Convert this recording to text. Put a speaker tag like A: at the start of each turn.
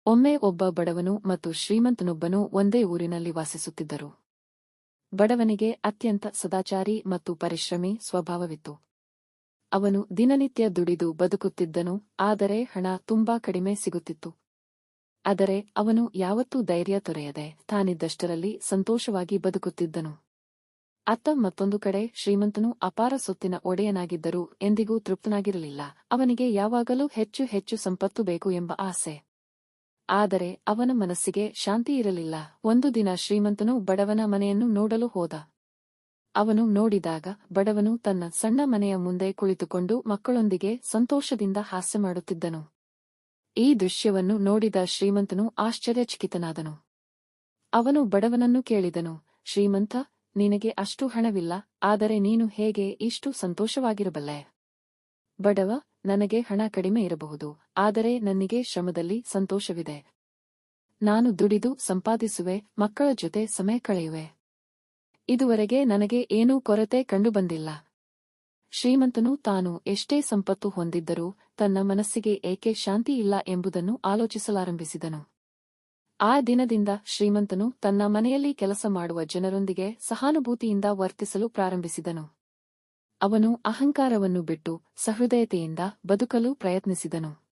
A: ಒಮ್ಮೆ ಒಬ್ಬ ಬಡವನು ಮತ್ತು ಶ್ರೀಮಂತನೊಬ್ಬನು ಒಂದೇ ಊರಿನಲ್ಲಿ ವಾಸಿಸುತ್ತಿದ್ದರು. ಬಡವನಿಗೆ ಅತ್ಯಂತ ಸದಾಚಾರಿ ಮತ್ತು ಪರಿಶ್ರಮಿ ಸ್ವಭಾವವಿತ್ತು. ಅವನು ದಿನನಿತ್ಯ ದುಡಿದು ಬದುಕುತ್ತಿದ್ದನು, ಆದರೆ ಹಣ ತುಂಬಾ ಕಡಿಮೆ ಸಿಗುತ್ತಿತ್ತು. ಆದರೆ ಅವನು ಯಾವತ್ತೂ ಧೈರ್ಯ ತೊರೆಯದೆ ತಾನಿದ್ದಷ್ಟರಲ್ಲಿ ಸಂತೋಷವಾಗಿ ಬದುಕುತ್ತಿದ್ದನು. ಅತ್ತ ಮತ್ತೊಂದು ಕಡೆ ಶ್ರೀಮಂತನು ಅಪಾರ ಸೊತ್ತಿನ ಒಡೆಯನಾಗಿದ್ದರೂ ಎಂದಿಗೂ ತೃಪ್ತನಾಗಿರಲಿಲ್ಲ. ಅವನಿಗೆ ಯಾವಾಗಲೂ ಹೆಚ್ಚು ಹೆಚ್ಚು ಸಂಪತ್ತು ಬೇಕು ಎಂಬ ಆಸೆ. ಆದರೆ ಅವನ ಮನಸ್ಸಿಗೆ ಶಾಂತಿಯಿರಲಿಲ್ಲ. ಒಂದು ದಿನ ಶ್ರೀಮಂತನು ಬಡವನ ಮನೆಯನ್ನು ನೋಡಲು ಹೋದ. ಅವನು ನೋಡಿದಾಗ ಬಡವನು ತನ್ನ ಸಣ್ಣ ಮನೆಯ ಮುಂದೆ ಕುಳಿತುಕೊಂಡು ಮಕ್ಕಳೊಂದಿಗೆ ಸಂತೋಷದಿಂದ ಹಾಸ್ಯ ಮಾಡುತ್ತಿದ್ದನು. ಈ ದೃಶ್ಯವನ್ನು ನೋಡಿದ ಶ್ರೀಮಂತನು ಆಶ್ಚರ್ಯಚಕಿತನಾದನು. ಅವನು ಬಡವನನ್ನು ಕೇಳಿದನು, ಶ್ರೀಮಂತ, ನಿನಗೆ ಅಷ್ಟು ಹಣವಿಲ್ಲ, ಆದರೆ ನೀನು ಹೇಗೆ ಇಷ್ಟು ಸಂತೋಷವಾಗಿರಬಲ್ಲೆ? ಬಡವ, ನನಗೆ ಹಣ ಕಡಿಮೆ ಇರಬಹುದು, ಆದರೆ ನನಗೆ ಶ್ರಮದಲ್ಲಿ ಸಂತೋಷವಿದೆ. ನಾನು ದುಡಿದು ಸಂಪಾದಿಸುವೆ, ಮಕ್ಕಳ ಜೊತೆ ಸಮಯ ಕಳೆಯುವೆ. ಇದುವರೆಗೆ ನನಗೆ ಏನೂ ಕೊರತೆ ಕಂಡುಬಂದಿಲ್ಲ. ಶ್ರೀಮಂತನು ತಾನು ಎಷ್ಟೇ ಸಂಪತ್ತು ಹೊಂದಿದ್ದರೂ ತನ್ನ ಮನಸ್ಸಿಗೆ ಏಕೆ ಶಾಂತಿಯಿಲ್ಲ ಎಂಬುದನ್ನು ಆಲೋಚಿಸಲಾರಂಭಿಸಿದನು. ಆ ದಿನದಿಂದ ಶ್ರೀಮಂತನು ತನ್ನ ಮನೆಯಲ್ಲಿ ಕೆಲಸ ಮಾಡುವ ಜನರೊಂದಿಗೆ ಸಹಾನುಭೂತಿಯಿಂದ ವರ್ತಿಸಲು ಪ್ರಾರಂಭಿಸಿದನು. ಅವನು ಅಹಂಕಾರವನ್ನು ಬಿಟ್ಟು ಸಹೃದಯತೆಯಿಂದ ಬದುಕಲು ಪ್ರಯತ್ನಿಸಿದನು.